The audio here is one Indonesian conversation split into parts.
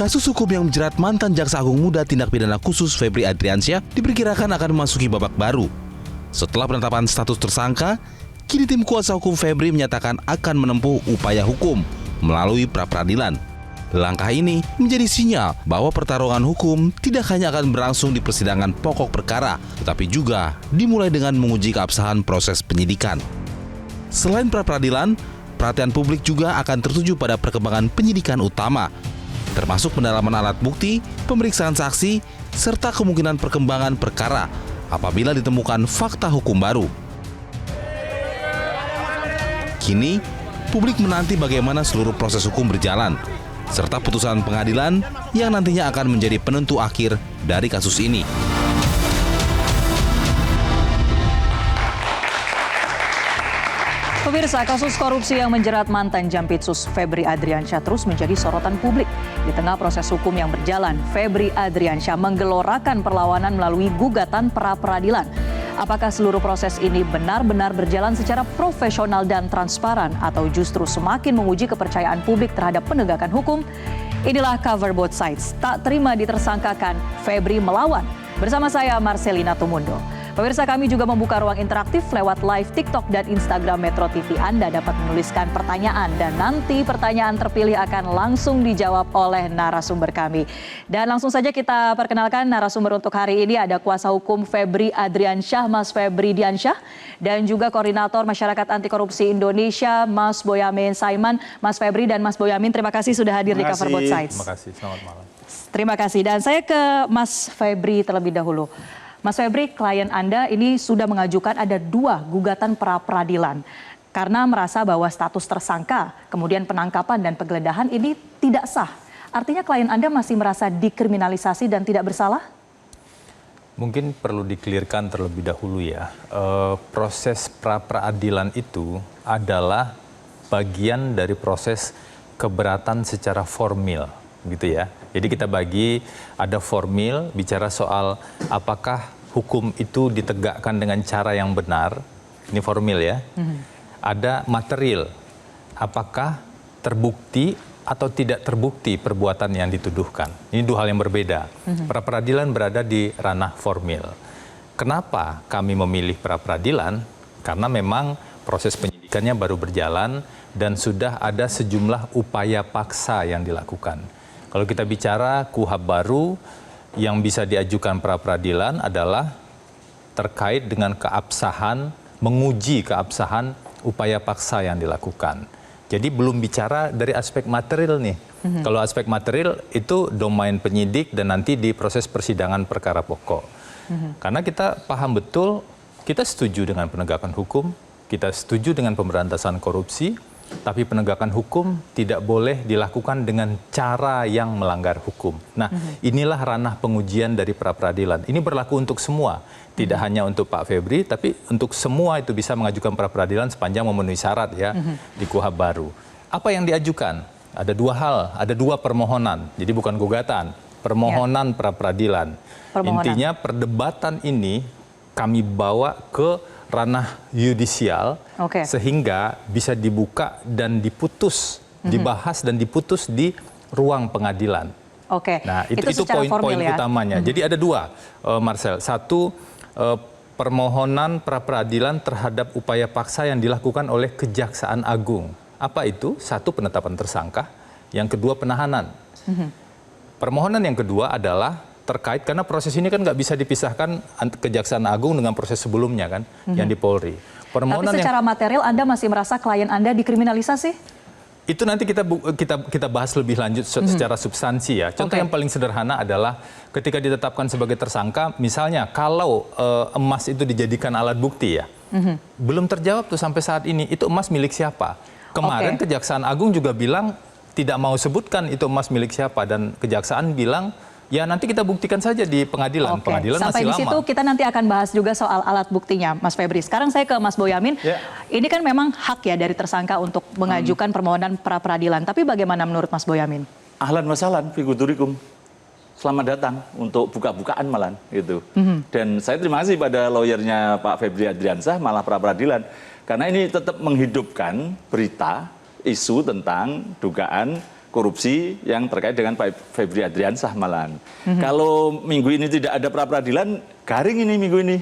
Kasus hukum yang menjerat mantan Jaksa Agung Muda Tindak Pidana Khusus Febri Adriansyah diperkirakan akan memasuki babak baru. Setelah penetapan status tersangka, kini tim kuasa hukum Febri menyatakan akan menempuh upaya hukum melalui pra-peradilan. Langkah ini menjadi sinyal bahwa pertarungan hukum tidak hanya akan berlangsung di persidangan pokok perkara, tetapi juga dimulai dengan menguji keabsahan proses penyidikan. Selain pra-peradilan, perhatian publik juga akan tertuju pada perkembangan penyidikan utama, termasuk pendalaman alat bukti, pemeriksaan saksi, serta kemungkinan perkembangan perkara apabila ditemukan fakta hukum baru. Kini, publik menanti bagaimana seluruh proses hukum berjalan, serta putusan pengadilan yang nantinya akan menjadi penentu akhir dari kasus ini. Pemirsa, kasus korupsi yang menjerat mantan Jampitsus Febri Adriansyah terus menjadi sorotan publik. Di tengah proses hukum yang berjalan, Febri Adriansyah menggelorakan perlawanan melalui gugatan pra-peradilan. Apakah seluruh proses ini benar-benar berjalan secara profesional dan transparan atau justru semakin menguji kepercayaan publik terhadap penegakan hukum? Inilah cover both sides. Tak terima ditersangkakan, Febri melawan. Bersama saya Marcelina Tumundo. Pemirsa, kami juga membuka ruang interaktif lewat live TikTok dan Instagram Metro TV. Anda dapat menuliskan pertanyaan dan nanti pertanyaan terpilih akan langsung dijawab oleh narasumber kami. Dan langsung saja kita perkenalkan narasumber untuk hari ini, ada kuasa hukum Febri Adriansyah, Mas Febri Diansyah, dan juga Koordinator Masyarakat Anti Korupsi Indonesia, Mas Boyamin Saiman. Mas Febri dan Mas Boyamin, terima kasih sudah hadir di Cover Both Sides. Terima kasih, selamat malam. Terima kasih, dan saya ke Mas Febri terlebih dahulu. Mas Febri, klien Anda ini sudah mengajukan ada 2 gugatan pra-peradilan karena merasa bahwa status tersangka, kemudian penangkapan dan penggeledahan ini tidak sah. Artinya klien Anda masih merasa dikriminalisasi dan tidak bersalah? Mungkin perlu dikelirkan terlebih dahulu ya. Proses pra-peradilan itu adalah bagian dari proses keberatan secara formil, gitu ya. Jadi kita bagi, ada formil bicara soal apakah hukum itu ditegakkan dengan cara yang benar, ini formil ya. Ada material, apakah terbukti atau tidak terbukti perbuatan yang dituduhkan. Ini 2 hal yang berbeda. Pra-peradilan berada di ranah formil. Kenapa kami memilih pra-peradilan? Karena memang proses penyidikannya baru berjalan dan sudah ada sejumlah upaya paksa yang dilakukan. Kalau kita bicara KUHAP baru yang bisa diajukan pra-peradilan adalah terkait dengan keabsahan, menguji keabsahan upaya paksa yang dilakukan. Jadi belum bicara dari aspek material nih. Kalau aspek material itu domain penyidik dan nanti di proses persidangan perkara pokok. Karena kita paham betul, kita setuju dengan penegakan hukum, kita setuju dengan pemberantasan korupsi, tapi penegakan hukum tidak boleh dilakukan dengan cara yang melanggar hukum. Nah, inilah ranah pengujian dari pra-peradilan. Ini berlaku untuk semua, tidak hanya untuk Pak Febri, tapi untuk semua itu bisa mengajukan pra-peradilan sepanjang memenuhi syarat ya di KUHAP baru. Apa yang diajukan? Ada 2 hal, ada 2 permohonan. Jadi bukan gugatan, permohonan pra-peradilan. Intinya perdebatan ini kami bawa ke ranah yudisial sehingga bisa dibuka dan diputus, dibahas dan diputus di ruang pengadilan. Nah, itu poin-poin utamanya. Jadi ada 2, Marcel. 1, permohonan pra-peradilan terhadap upaya paksa yang dilakukan oleh Kejaksaan Agung. Apa itu? 1, penetapan tersangka. Yang kedua, penahanan. Permohonan yang kedua adalah terkait, karena proses ini kan nggak bisa dipisahkan Kejaksaan Agung dengan proses sebelumnya kan, yang di Polri. Tapi secara material Anda masih merasa klien Anda dikriminalisasi? Itu nanti kita bahas lebih lanjut secara substansi ya. Contoh yang paling sederhana adalah ketika ditetapkan sebagai tersangka, misalnya kalau emas itu dijadikan alat bukti ya, belum terjawab tuh sampai saat ini, itu emas milik siapa? Kemarin Kejaksaan Agung juga bilang tidak mau sebutkan itu emas milik siapa, dan Kejaksaan bilang ya nanti kita buktikan saja di pengadilan. Pengadilan sampai masih di situ lama. kita nanti akan bahas juga soal alat buktinya, Mas Febri. Sekarang saya ke Mas Boyamin. Ini kan memang hak ya dari tersangka untuk mengajukan permohonan pra-peradilan. Tapi bagaimana menurut Mas Boyamin? Ahlan wa sahlan fi kudurikum. Selamat datang untuk buka-bukaan malah gitu. Dan saya terima kasih pada lawyernya Pak Febri Adriansyah malah pra-peradilan. Karena ini tetap menghidupkan berita, isu tentang dugaan korupsi yang terkait dengan Pak Febri Adriansyah malahan. Kalau minggu ini tidak ada pra-peradilan, garing ini minggu ini.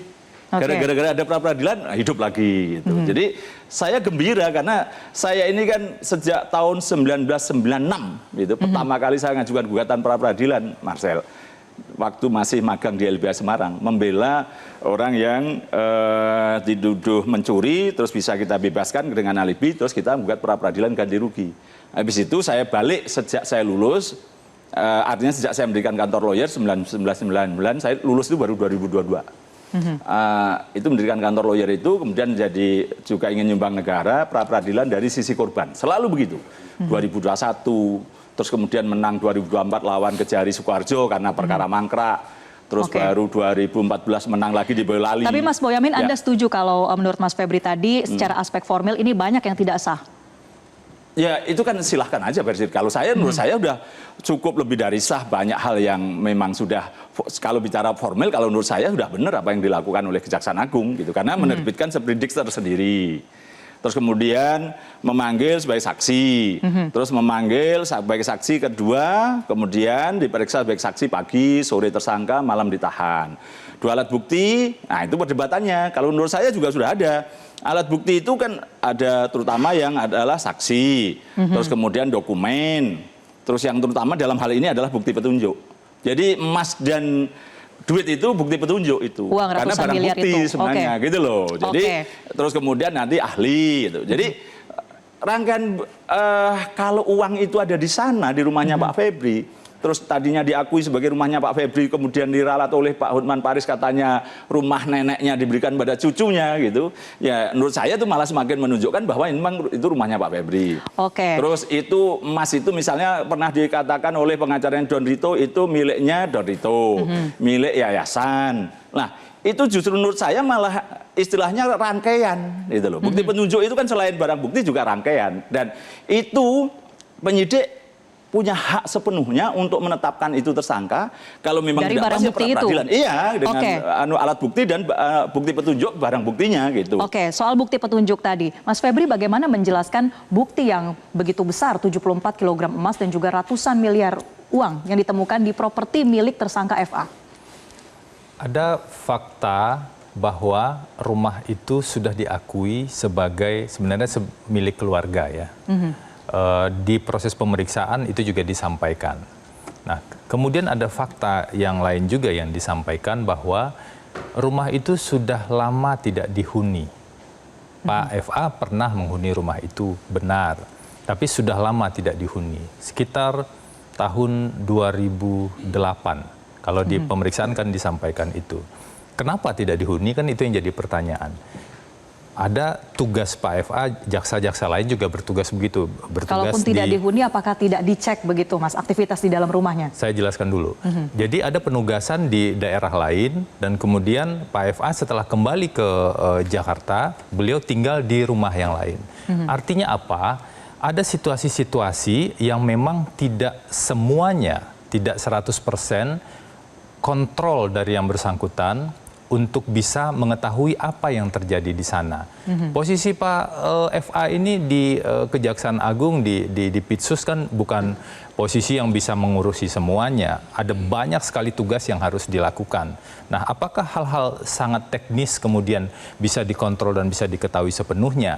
Gara-gara ada pra-peradilan, hidup lagi gitu. Jadi saya gembira karena saya ini kan sejak tahun 1996 gitu, pertama kali saya ngajukan gugatan pra-peradilan, Marcel. Waktu masih magang di LBH Semarang, membela orang yang dituduh mencuri, terus bisa kita bebaskan dengan alibi, terus kita gugat pra-peradilan ganti rugi. Habis itu saya balik sejak saya lulus, artinya sejak saya mendirikan kantor lawyer 1999, saya lulus itu baru 2022. Itu mendirikan kantor lawyer itu, kemudian jadi juga ingin nyumbang negara, pra-peradilan dari sisi korban. Selalu begitu. 2021, terus kemudian menang 2024 lawan Kejari Sukoharjo karena perkara mangkrak. Terus baru 2014 menang lagi di Boyolali. Tapi Mas Boyamin, Anda setuju kalau menurut Mas Febri tadi secara aspek formil ini banyak yang tidak sah? Ya itu kan silahkan aja versi. Kalau saya menurut saya udah cukup lebih dari sah, banyak hal yang memang sudah, kalau bicara formil kalau menurut saya sudah benar apa yang dilakukan oleh Kejaksaan Agung gitu, karena menerbitkan sprindik tersendiri. Terus kemudian memanggil sebagai saksi, terus memanggil sebagai saksi kedua, kemudian diperiksa sebagai saksi pagi, sore tersangka, malam ditahan. 2 alat bukti, nah itu perdebatannya. Kalau menurut saya juga sudah ada. Alat bukti itu kan ada terutama yang adalah saksi, terus kemudian dokumen, terus yang terutama dalam hal ini adalah bukti petunjuk. Jadi emas dan duit itu bukti petunjuk itu, uang karena barang bukti itu sebenarnya gitu loh. Jadi terus kemudian nanti ahli gitu. Jadi rangkaian kalau uang itu ada di sana di rumahnya Pak Febri, terus tadinya diakui sebagai rumahnya Pak Febri, kemudian diralat oleh Pak Hotman Paris katanya rumah neneknya diberikan pada cucunya gitu. Ya menurut saya itu malah semakin menunjukkan bahwa memang itu rumahnya Pak Febri. Terus itu emas itu misalnya pernah dikatakan oleh pengacaranya Don Rito itu miliknya Don Rito, milik yayasan. Nah itu justru menurut saya malah istilahnya rangkaian gitu loh. Bukti penunjuk itu kan selain barang bukti juga rangkaian, dan itu penyidik punya hak sepenuhnya untuk menetapkan itu tersangka kalau memang dari tidak pas ya pra-peradilan. Iya, dengan alat bukti dan bukti petunjuk barang buktinya gitu. Soal bukti petunjuk tadi, Mas Febri bagaimana menjelaskan bukti yang begitu besar 74 kg emas dan juga ratusan miliar uang yang ditemukan di properti milik tersangka FA? Ada fakta bahwa rumah itu sudah diakui sebagai sebenarnya milik keluarga ya. Di proses pemeriksaan itu juga disampaikan. Nah, kemudian ada fakta yang lain juga yang disampaikan bahwa rumah itu sudah lama tidak dihuni. Pak FA pernah menghuni rumah itu, benar. Tapi sudah lama tidak dihuni. Sekitar tahun 2008. Kalau di pemeriksaan kan disampaikan itu. Kenapa tidak dihuni kan itu yang jadi pertanyaan. Ada tugas Pak FA, jaksa-jaksa lain juga bertugas begitu. Kalaupun tidak dihuni, apakah tidak dicek begitu, Mas, aktivitas di dalam rumahnya? Saya jelaskan dulu. Jadi ada penugasan di daerah lain, dan kemudian Pak FA setelah kembali ke Jakarta, beliau tinggal di rumah yang lain. Artinya apa? Ada situasi-situasi yang memang tidak semuanya, tidak 100% kontrol dari yang bersangkutan untuk bisa mengetahui apa yang terjadi di sana. Posisi Pak FA ini di Kejaksaan Agung, di Pitsus kan bukan posisi yang bisa mengurusi semuanya. Ada banyak sekali tugas yang harus dilakukan. Nah, apakah hal-hal sangat teknis kemudian bisa dikontrol dan bisa diketahui sepenuhnya?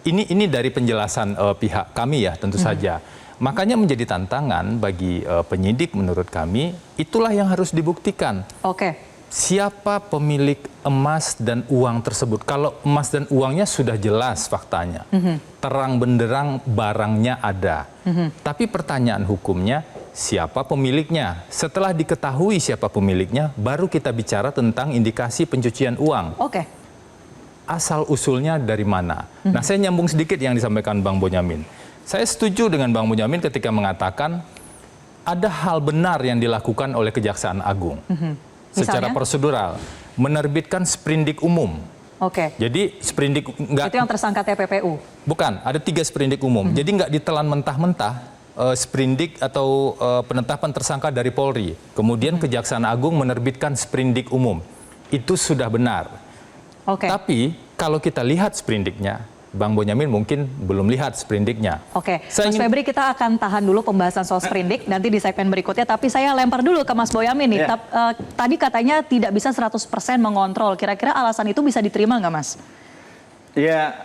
Ini dari penjelasan pihak kami ya, tentu saja. Makanya menjadi tantangan bagi penyidik menurut kami, itulah yang harus dibuktikan. Siapa pemilik emas dan uang tersebut? Kalau emas dan uangnya sudah jelas faktanya, terang benderang barangnya ada. Tapi pertanyaan hukumnya, siapa pemiliknya? Setelah diketahui siapa pemiliknya, baru kita bicara tentang indikasi pencucian uang. Asal usulnya dari mana? Nah, saya nyambung sedikit yang disampaikan Bang Bonyamin. Saya setuju dengan Bang Bonyamin ketika mengatakan ada hal benar yang dilakukan oleh Kejaksaan Agung. Secara prosedural, menerbitkan sprindik umum. Jadi sprindik enggak, itu yang tersangka TPPU? Bukan, ada 3 sprindik umum. Jadi nggak ditelan mentah-mentah sprindik atau penetapan tersangka dari Polri. Kemudian Kejaksaan Agung menerbitkan sprindik umum. Itu sudah benar. Tapi kalau kita lihat sprindiknya, Bang Bonyamin mungkin belum lihat sprindiknya. Oke, Mas Febri, kita akan tahan dulu pembahasan soal sprindik nanti di segmen berikutnya, tapi saya lempar dulu ke Mas Boyamin nih. Tadi katanya tidak bisa 100% mengontrol, kira-kira alasan itu bisa diterima nggak, Mas? Ya,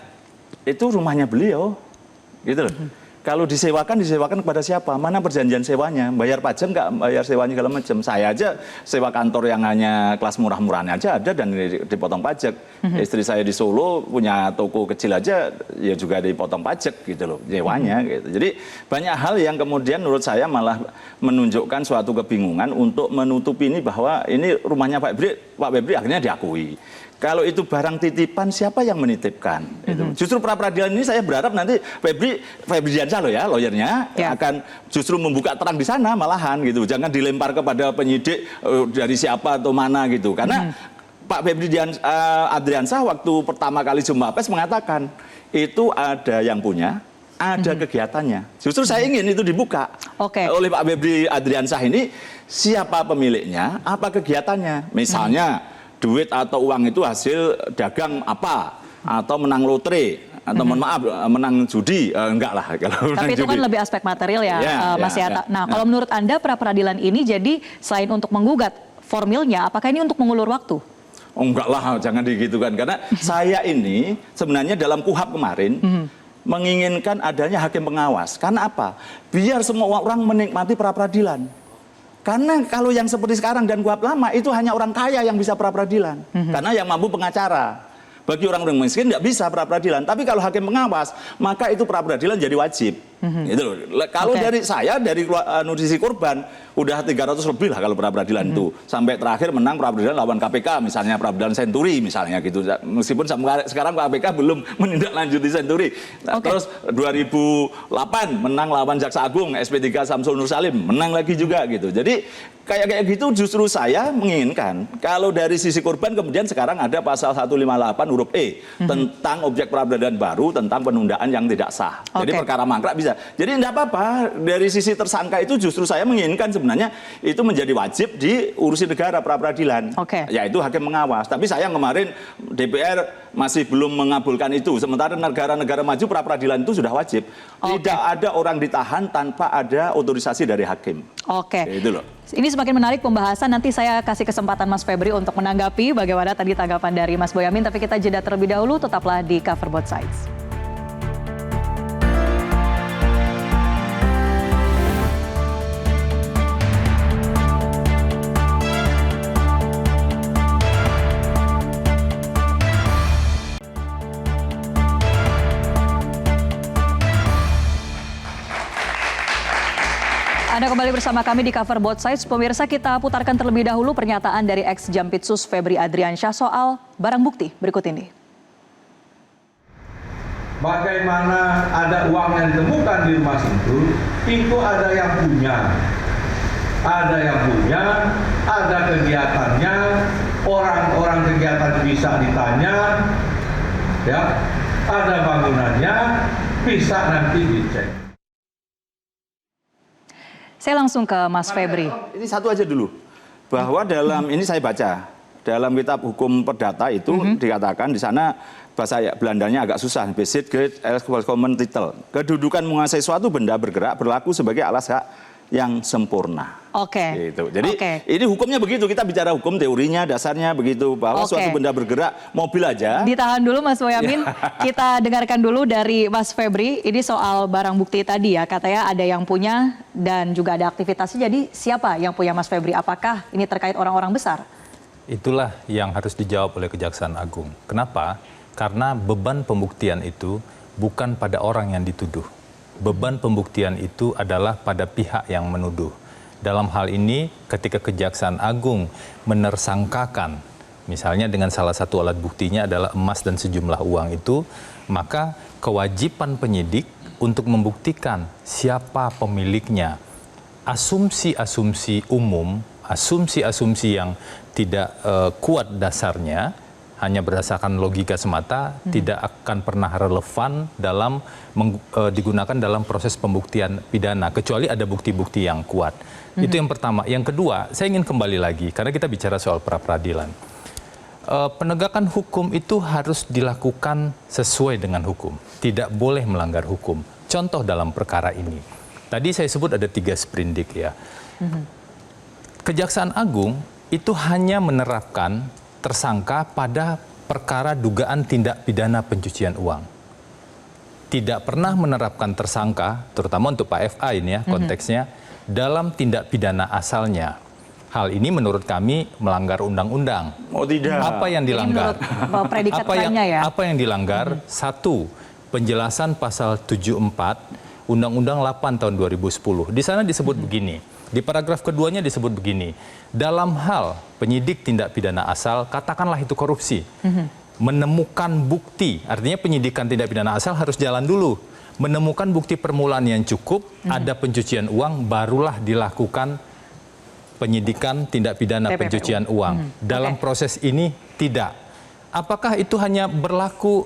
itu rumahnya beliau, gitu loh. Kalau disewakan kepada siapa? Mana perjanjian sewanya? Bayar pajak nggak? Bayar sewanya segala macam. Saya aja sewa kantor yang hanya kelas murah-murahnya aja ada dan dipotong pajak. Istri saya di Solo punya toko kecil aja, ya juga dipotong pajak gitu loh, sewanya gitu. Jadi banyak hal yang kemudian menurut saya malah menunjukkan suatu kebingungan untuk menutupi ini bahwa ini rumahnya Pak Febri akhirnya diakui. Kalau itu barang titipan, siapa yang menitipkan? Justru pra-peradilan ini saya berharap nanti Febri Diansyah loh ya, lawyernya, akan justru membuka terang di sana malahan gitu. Jangan dilempar kepada penyidik dari siapa atau mana gitu. Karena Pak Febri Adriansyah waktu pertama kali jumpa pers mengatakan, itu ada yang punya, ada kegiatannya. Justru saya ingin itu dibuka oleh Pak Febri Adriansyah ini, siapa pemiliknya, apa kegiatannya. Misalnya, duit atau uang itu hasil dagang apa, atau menang lotre, atau mohon maaf menang judi, enggak lah kalau tapi itu kan lebih aspek material ya, Mas Yata. Nah, kalau menurut Anda pra peradilan ini jadi selain untuk menggugat formilnya, apakah ini untuk mengulur waktu? Oh, enggak lah, jangan digitukan, karena saya ini sebenarnya dalam KUHAP kemarin menginginkan adanya hakim pengawas. Karena apa? Biar semua orang menikmati pra peradilan. Karena kalau yang seperti sekarang dan KUHAP lama itu hanya orang kaya yang bisa pra-peradilan. Karena yang mampu pengacara. Bagi orang-orang miskin nggak bisa pra-peradilan. Tapi kalau hakim pengawas, maka itu pra-peradilan jadi wajib. Gitu loh. Kalau dari saya, dari sisi korban, udah 300 lebih lah kalau pra-peradilan itu. Sampai terakhir menang pra-peradilan lawan KPK, misalnya pra-peradilan Senturi misalnya gitu. Meskipun sekarang KPK belum menindaklanjuti Senturi. Terus 2008 menang lawan Jaksa Agung, SP3 Samsul Nur Salim, menang lagi juga gitu. Jadi kayak gitu justru saya menginginkan kalau dari sisi korban kemudian sekarang ada pasal 158 huruf E tentang objek pra-peradilan baru tentang penundaan yang tidak sah. Jadi perkara mangkrak bisa. Jadi tidak apa-apa, dari sisi tersangka itu justru saya menginginkan sebenarnya itu menjadi wajib diurusi negara pra-peradilan, yaitu hakim pengawas. Tapi sayang kemarin DPR masih belum mengabulkan itu. Sementara negara-negara maju pra-peradilan itu sudah wajib. Tidak ada orang ditahan tanpa ada otorisasi dari hakim. Itu loh. Ini semakin menarik pembahasan, nanti saya kasih kesempatan Mas Febri untuk menanggapi bagaimana tadi tanggapan dari Mas Boyamin, tapi kita jeda terlebih dahulu, tetaplah di Cover Both Sides. Anda kembali bersama kami di Cover Both Sides. Pemirsa, kita putarkan terlebih dahulu pernyataan dari ex-Jampitsus Febri Adriansyah soal barang bukti berikut ini. Bagaimana ada uang yang ditemukan di rumah itu ada yang punya. Ada yang punya, ada kegiatannya, orang-orang kegiatan bisa ditanya, ya, ada bangunannya, bisa nanti dicek. Saya langsung ke Mas Febri. Ini satu aja dulu, bahwa dalam ini saya baca dalam kitab hukum perdata itu dikatakan di sana bahasa Belandanya agak susah, bezit grade common title, kedudukan menguasai suatu benda bergerak berlaku sebagai alas hak yang sempurna. Gitu. Jadi ini hukumnya begitu, kita bicara hukum teorinya, dasarnya begitu, bahwa suatu benda bergerak, mobil aja. Ditahan dulu Mas Boyamin, kita dengarkan dulu dari Mas Febri, ini soal barang bukti tadi ya, katanya ada yang punya dan juga ada aktivitasnya, jadi siapa yang punya Mas Febri? Apakah ini terkait orang-orang besar? Itulah yang harus dijawab oleh Kejaksaan Agung. Kenapa? Karena beban pembuktian itu bukan pada orang yang dituduh. Beban pembuktian itu adalah pada pihak yang menuduh. Dalam hal ini ketika Kejaksaan Agung menersangkakan, misalnya dengan salah satu alat buktinya adalah emas dan sejumlah uang itu, maka kewajiban penyidik untuk membuktikan siapa pemiliknya. Asumsi-asumsi umum, asumsi-asumsi yang tidak kuat dasarnya, hanya berdasarkan logika semata, tidak akan pernah relevan dalam digunakan dalam proses pembuktian pidana, kecuali ada bukti-bukti yang kuat. Itu yang pertama. Yang kedua, saya ingin kembali lagi, karena kita bicara soal pra-peradilan. penegakan hukum itu harus dilakukan sesuai dengan hukum, tidak boleh melanggar hukum. Contoh dalam perkara ini, tadi saya sebut ada 3 sprindik ya. Kejaksaan Agung itu hanya menerapkan tersangka pada perkara dugaan tindak pidana pencucian uang. Tidak pernah menerapkan tersangka, terutama untuk Pak FA ini ya konteksnya, dalam tindak pidana asalnya. Hal ini menurut kami melanggar undang-undang. Oh tidak. Apa yang dilanggar? Predikat krimnya ya. Apa yang dilanggar? Satu, penjelasan pasal 74 Undang-Undang 8 tahun 2010. Di sana disebut begini. Di paragraf keduanya disebut begini. Dalam hal penyidik tindak pidana asal, katakanlah itu korupsi. Menemukan bukti, artinya penyidikan tindak pidana asal harus jalan dulu. Menemukan bukti permulaan yang cukup, ada pencucian uang, barulah dilakukan penyidikan tindak pidana TPPU. pencucian uang. Dalam proses ini tidak. Apakah itu hanya berlaku,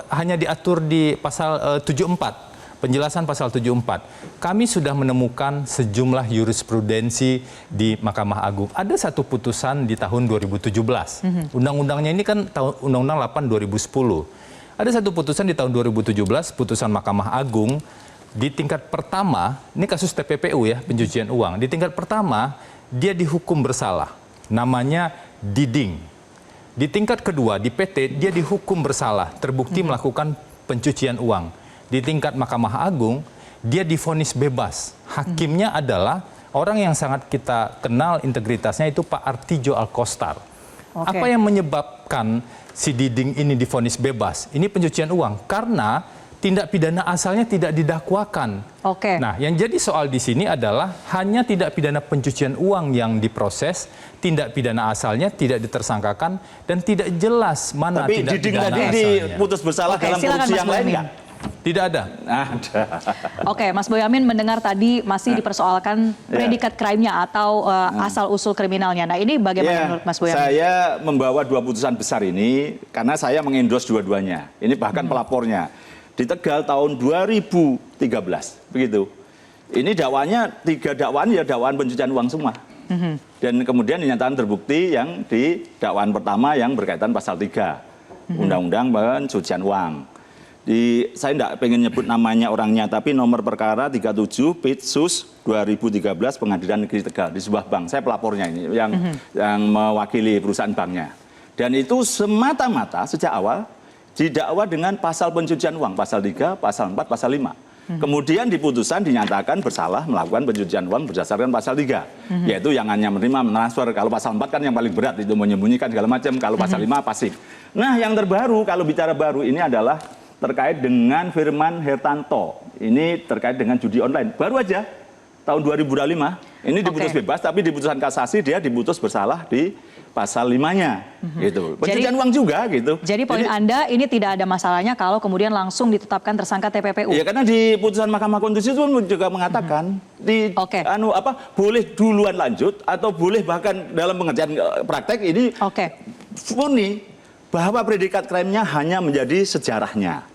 hanya diatur di pasal 74? Penjelasan pasal 74. Kami sudah menemukan sejumlah jurisprudensi di Mahkamah Agung. Ada satu putusan di tahun 2017. Undang-undangnya ini kan Undang-Undang 8 2010. Ada satu putusan di tahun 2017, putusan Mahkamah Agung di tingkat pertama, ini kasus TPPU ya, pencucian uang. Di tingkat pertama, dia dihukum bersalah. Namanya Diding. Di tingkat kedua, di PT, dia dihukum bersalah, terbukti melakukan pencucian uang. Di tingkat Mahkamah Agung, dia divonis bebas. Hakimnya adalah orang yang sangat kita kenal integritasnya itu Pak Artijo Alkostar. Apa yang menyebabkan si Diding ini divonis bebas? Ini pencucian uang karena tindak pidana asalnya tidak didakwakan. Nah, yang jadi soal di sini adalah hanya tindak pidana pencucian uang yang diproses, tindak pidana asalnya tidak ditersangkakan dan tidak jelas mana Tapi tindak Diding pidana tadi asalnya. diputus bersalah dalam silakan, korupsi Mas yang lain Boyamin. nggak? Tidak ada. Ada. Oke, Mas Boyamin mendengar tadi masih dipersoalkan predikat krimnya atau asal-usul kriminalnya. Nah, ini bagaimana menurut Mas Boyamin? Saya membawa 2 putusan besar ini karena saya mengendorse dua-duanya. Ini bahkan pelapornya. Di Tegal tahun 2013, begitu. Ini dakwaannya 3 dakwaan ya dakwaan pencucian uang semua. Dan kemudian dinyatakan terbukti yang di dakwaan pertama yang berkaitan pasal 3 Undang-Undang Pencucian Uang. Saya tidak pengen nyebut namanya orangnya, tapi nomor perkara 37 Pitsus 2013 Pengadilan Negeri Tegal di sebuah bank. Saya pelapornya ini yang mewakili perusahaan banknya. Dan itu semata-mata sejak awal didakwa dengan pasal pencucian uang, pasal 3, pasal 4, pasal 5. Kemudian di putusan dinyatakan bersalah melakukan pencucian uang berdasarkan pasal 3, yaitu yang hanya menerima mentransfer. Kalau pasal 4 kan yang paling berat, itu menyembunyikan segala macam. Kalau pasal 5 pasif. Nah, yang terbaru, kalau bicara baru ini adalah terkait dengan Firman Hertanto. Ini terkait dengan judi online. Baru aja tahun 2025 ini diputus bebas, tapi di putusan kasasi dia diputus bersalah di pasal 5-nya. Gitu. Pencucian uang juga gitu. Jadi poin Anda ini tidak ada masalahnya kalau kemudian langsung ditetapkan tersangka TPPU. Ya karena di putusan Mahkamah Konstitusi pun juga mengatakan boleh duluan lanjut atau boleh bahkan dalam pengertian praktek ini murni bahwa predikat krimnya hanya menjadi sejarahnya.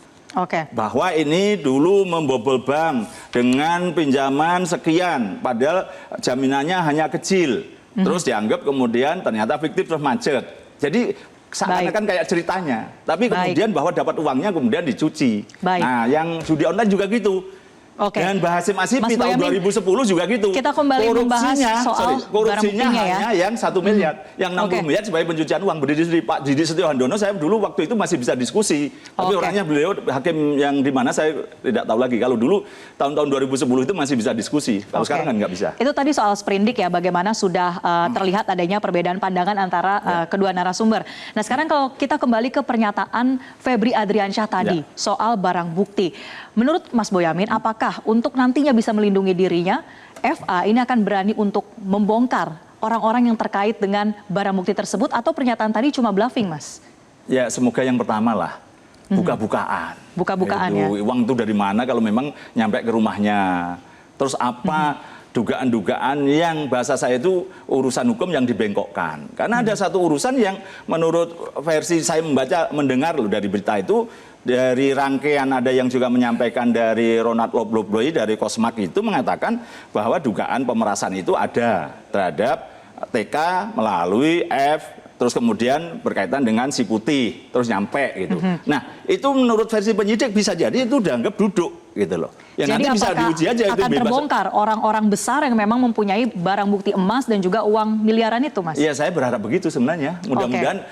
Bahwa ini dulu membobol bank dengan pinjaman sekian, padahal jaminannya hanya kecil. Terus dianggap kemudian ternyata fiktif terus macet. Jadi seakan-akan kayak ceritanya. Tapi kemudian bahwa dapat uangnya kemudian dicuci. Nah, yang judi online juga gitu. Dan Bahasim Asifi tahun 2010 juga gitu. Kita kembali membahas soal korupsinya hanya yang 1 miliar. Yang 60 miliar sebagai pencucian uang. Berdiri di Pak Didi Setio Handono, saya dulu waktu itu masih bisa diskusi. Tapi orangnya beliau hakim yang di mana saya tidak tahu lagi. Kalau dulu tahun-tahun 2010 itu masih bisa diskusi. Kalau sekarang kan nggak bisa. Itu tadi soal sprindik ya, bagaimana sudah terlihat adanya perbedaan pandangan antara kedua narasumber. Nah, sekarang kalau kita kembali ke pernyataan Febri Adriansyah tadi soal barang bukti. Menurut Mas Boyamin, apakah untuk nantinya bisa melindungi dirinya, FA ini akan berani untuk membongkar orang-orang yang terkait dengan barang bukti tersebut atau pernyataan tadi cuma bluffing, Mas? Ya, semoga yang pertama lah, buka-bukaan. Buka-bukaan ya. Uang itu dari mana kalau memang nyampe ke rumahnya. Terus apa dugaan-dugaan yang bahasa saya itu urusan hukum yang dibengkokkan. Karena ada satu urusan yang menurut versi saya mendengar loh dari berita itu, dari rangkaian ada yang juga menyampaikan dari Ronald Lobloy dari Kosmak itu mengatakan bahwa dugaan pemerasan itu ada terhadap TK melalui F, terus kemudian berkaitan dengan si putih, terus nyampe gitu. Nah, itu menurut versi penyidik bisa jadi itu dianggap duduk gitu loh. Ya jadi nanti bisa diuji aja itu akan bebas. terbongkar orang-orang besar yang memang mempunyai barang bukti emas dan juga uang miliaran itu, Mas? Iya, saya berharap begitu sebenarnya. Mudah-mudahan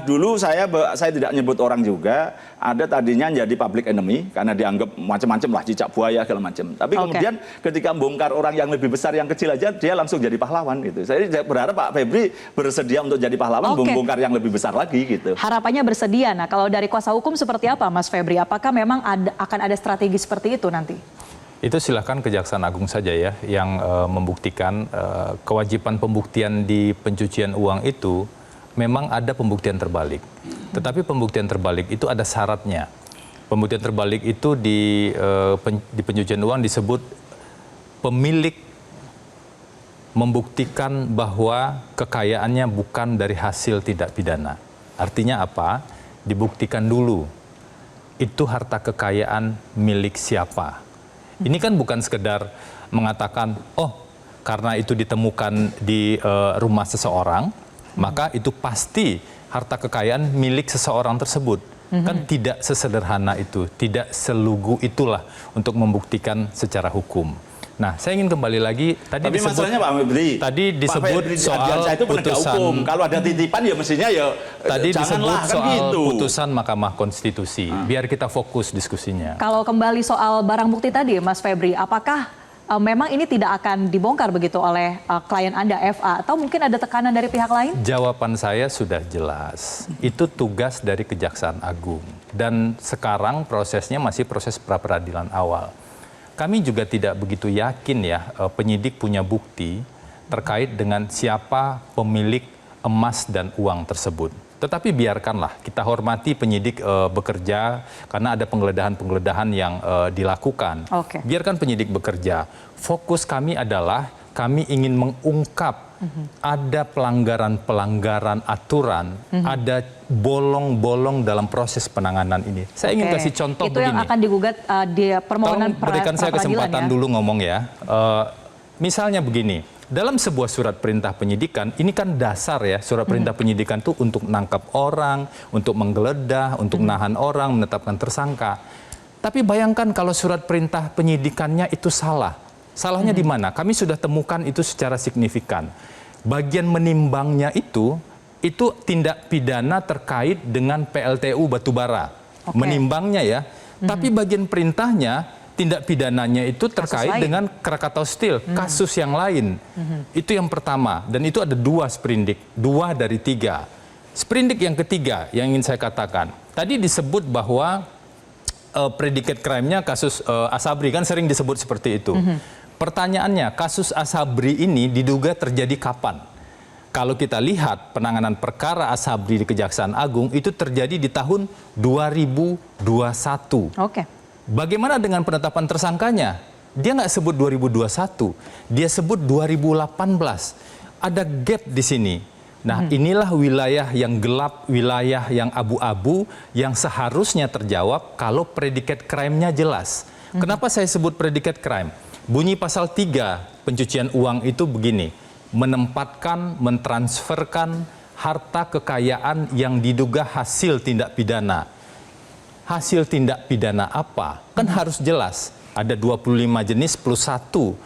dulu saya tidak nyebut orang juga, ada tadinya jadi public enemy karena dianggap macam-macam lah, cicak buaya segala macam. Tapi kemudian ketika bongkar orang yang lebih besar, yang kecil aja, dia langsung jadi pahlawan gitu. Saya berharap Pak Febri bersedia untuk jadi pahlawan, membongkar yang lebih besar lagi gitu. Harapannya bersedia. Nah, kalau dari kuasa hukum seperti apa, Mas Febri? Apakah memang akan ada strategi seperti itu nanti? Itu silahkan Kejaksaan Agung saja ya yang membuktikan. Kewajiban pembuktian di pencucian uang itu memang ada pembuktian terbalik. Tetapi pembuktian terbalik itu ada syaratnya. Pembuktian terbalik itu di pencucian uang disebut pemilik membuktikan bahwa kekayaannya bukan dari hasil tindak pidana. Artinya apa? Dibuktikan dulu itu harta kekayaan milik siapa. Ini kan bukan sekedar mengatakan, oh karena itu ditemukan di rumah seseorang, maka itu pasti harta kekayaan milik seseorang tersebut. Kan tidak sesederhana itu, tidak selugu itulah untuk membuktikan secara hukum. Nah, saya ingin kembali lagi tadi disebut, masalahnya Pak Febri, tadi disebut soal itu putusan hukum. Kalau ada titipan ya mestinya ya tadi disebut kan soal gitu. putusan Mahkamah Konstitusi. Biar kita fokus diskusinya. Kalau kembali soal barang bukti tadi, Mas Febri, apakah memang ini tidak akan dibongkar begitu oleh klien Anda FA atau mungkin ada tekanan dari pihak lain? Jawaban saya sudah jelas. Itu tugas dari Kejaksaan Agung. Dan sekarang prosesnya masih proses pra-peradilan awal. Kami juga tidak begitu yakin ya penyidik punya bukti terkait dengan siapa pemilik emas dan uang tersebut. Tetapi biarkanlah, kita hormati penyidik bekerja karena ada penggeledahan-penggeledahan yang dilakukan. Biarkan penyidik bekerja. Fokus kami adalah kami ingin mengungkap ada pelanggaran-pelanggaran aturan, ada bolong-bolong dalam proses penanganan ini. Saya ingin kasih contoh itu begini. yang akan digugat di permohonan Tolong berikan saya kesempatan ya? dulu ngomong ya. Misalnya begini, dalam sebuah surat perintah penyidikan, ini kan dasar ya, surat perintah penyidikan itu untuk menangkap orang, untuk menggeledah, untuk menahan orang, menetapkan tersangka. Tapi bayangkan kalau surat perintah penyidikannya itu salah. Salahnya di mana? Kami sudah temukan itu secara signifikan. Bagian menimbangnya itu tindak pidana terkait dengan PLTU batubara. Menimbangnya ya. Tapi bagian perintahnya, tindak pidananya itu terkait dengan Krakatau Steel, kasus yang lain. Itu yang pertama. Dan itu ada 2 sprindik, 2 dari 3. Sprindik yang ketiga yang ingin saya katakan. Tadi disebut bahwa predicate crime-nya kasus Asabri, kan sering disebut seperti itu. Pertanyaannya, kasus Asabri ini diduga terjadi kapan? Kalau kita lihat penanganan perkara Asabri di Kejaksaan Agung itu terjadi di tahun 2021. Bagaimana dengan penetapan tersangkanya? Dia nggak sebut 2021, dia sebut 2018. Ada gap di sini. Nah, inilah wilayah yang gelap, wilayah yang abu-abu, yang seharusnya terjawab kalau predicate crime-nya jelas. Kenapa saya sebut predicate crime? Bunyi pasal 3 pencucian uang itu begini, menempatkan, mentransferkan harta kekayaan yang diduga hasil tindak pidana. Hasil tindak pidana apa? Kan harus jelas. Ada 25 jenis plus 1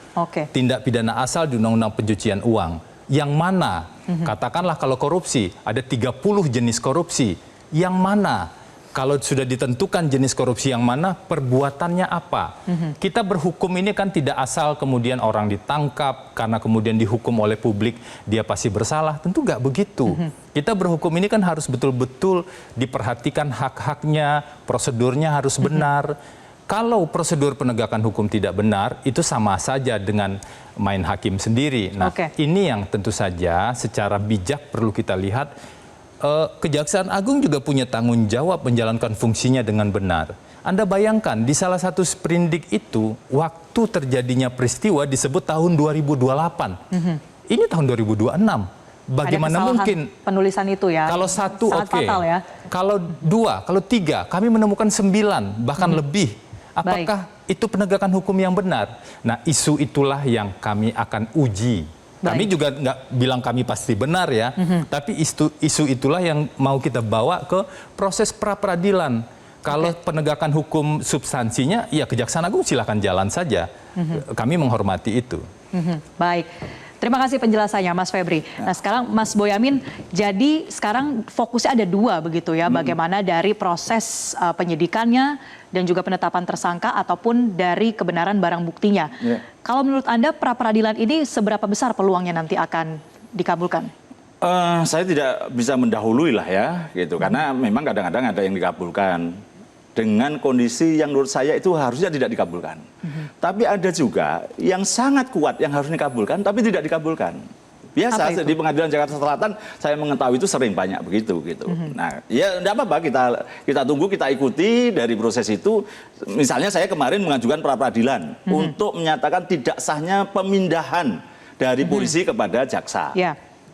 tindak pidana asal di Undang-Undang Pencucian Uang. Yang mana? Katakanlah kalau korupsi, ada 30 jenis korupsi. Yang mana? Kalau sudah ditentukan jenis korupsi yang mana, perbuatannya apa? Kita berhukum ini kan tidak asal kemudian orang ditangkap, karena kemudian dihukum oleh publik, dia pasti bersalah. Tentu nggak begitu. Kita berhukum ini kan harus betul-betul diperhatikan hak-haknya, prosedurnya harus benar. Kalau prosedur penegakan hukum tidak benar, itu sama saja dengan main hakim sendiri. Nah, ini yang tentu saja secara bijak perlu kita lihat. Kejaksaan Agung juga punya tanggung jawab menjalankan fungsinya dengan benar. Anda bayangkan di salah satu sprindik itu waktu terjadinya peristiwa disebut tahun 2028. Ini tahun 2026. Bagaimana mungkin penulisan itu ya? Kalau 1 oke. Ya. Kalau 2, kalau 3, kami menemukan 9 bahkan lebih. Apakah itu penegakan hukum yang benar? Nah, isu itulah yang kami akan uji Kami juga nggak bilang kami pasti benar ya, tapi isu itulah yang mau kita bawa ke proses pra-peradilan. Kalau penegakan hukum substansinya, ya Kejaksaan Agung silakan jalan saja. Kami menghormati itu. Baik. Terima kasih penjelasannya Mas Febri. Nah sekarang Mas Boyamin, jadi sekarang fokusnya ada dua begitu ya, bagaimana dari proses penyidikannya dan juga penetapan tersangka ataupun dari kebenaran barang buktinya. Kalau menurut Anda pra-peradilan ini seberapa besar peluangnya nanti akan dikabulkan? Saya tidak bisa mendahului lah ya, gitu. Karena memang kadang-kadang ada yang dikabulkan dengan kondisi yang menurut saya itu harusnya tidak dikabulkan. Tapi ada juga yang sangat kuat yang harus dikabulkan, tapi tidak dikabulkan. Biasa di Pengadilan Jakarta Selatan saya mengetahui itu sering banyak begitu gitu. Nah, ya enggak apa-apa kita tunggu, kita ikuti dari proses itu. Misalnya saya kemarin mengajukan pra-peradilan untuk menyatakan tidak sahnya pemindahan dari polisi kepada jaksa.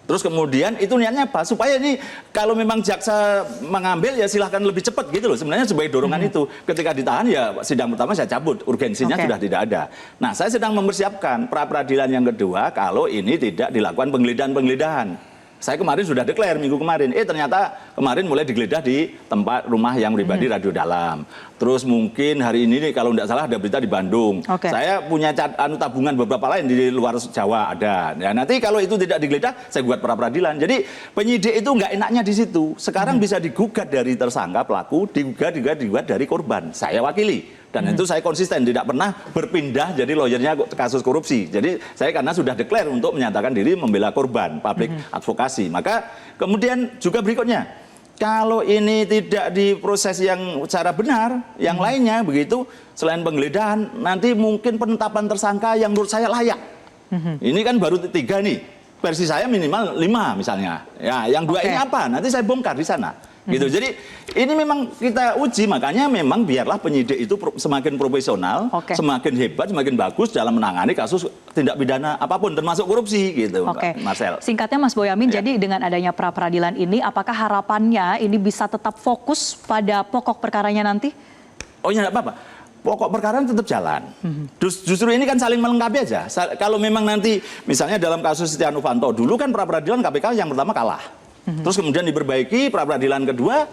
Terus kemudian itu niatnya apa? Supaya ini kalau memang jaksa mengambil ya silahkan lebih cepat gitu loh. Sebenarnya sebagai dorongan itu. Ketika ditahan ya sidang pertama saya cabut. Urgensinya sudah tidak ada. Nah saya sedang mempersiapkan pra-peradilan yang kedua kalau ini tidak dilakukan penggeledahan-penggeledahan. Saya kemarin sudah declare minggu kemarin. Ternyata kemarin mulai digeledah di tempat rumah yang pribadi Radio Dalam. Terus mungkin hari ini kalau tidak salah ada berita di Bandung. Saya punya tabungan beberapa lain di luar Jawa ada. Ya, nanti kalau itu tidak digeledah, saya buat pra-peradilan. Jadi penyidik itu nggak enaknya di situ. Sekarang bisa digugat dari tersangka pelaku, digugat dari korban. Saya wakili. Dan itu saya konsisten, tidak pernah berpindah jadi lawyernya kasus korupsi. Jadi saya karena sudah declare untuk menyatakan diri membela korban, public advokasi. Maka kemudian juga berikutnya, kalau ini tidak diproses yang secara benar, yang lainnya begitu, selain penggeledahan, nanti mungkin penetapan tersangka yang menurut saya layak. Ini kan baru 3 nih, versi saya minimal 5 misalnya. Ya, yang 2 ini apa? Nanti saya bongkar di sana. Gitu. Jadi ini memang kita uji, makanya memang biarlah penyidik itu semakin profesional, semakin hebat, semakin bagus dalam menangani kasus tindak pidana apapun termasuk korupsi gitu, Marcel. Singkatnya Mas Boyamin, jadi dengan adanya pra-peradilan ini apakah harapannya ini bisa tetap fokus pada pokok perkaranya nanti? Oh ya enggak apa-apa. Pokok perkara tetap jalan. Justru ini kan saling melengkapi aja. Kalau memang nanti misalnya dalam kasus Setia Novanto dulu kan pra-peradilan KPK yang pertama kalah. Terus kemudian diperbaiki, pra-peradilan kedua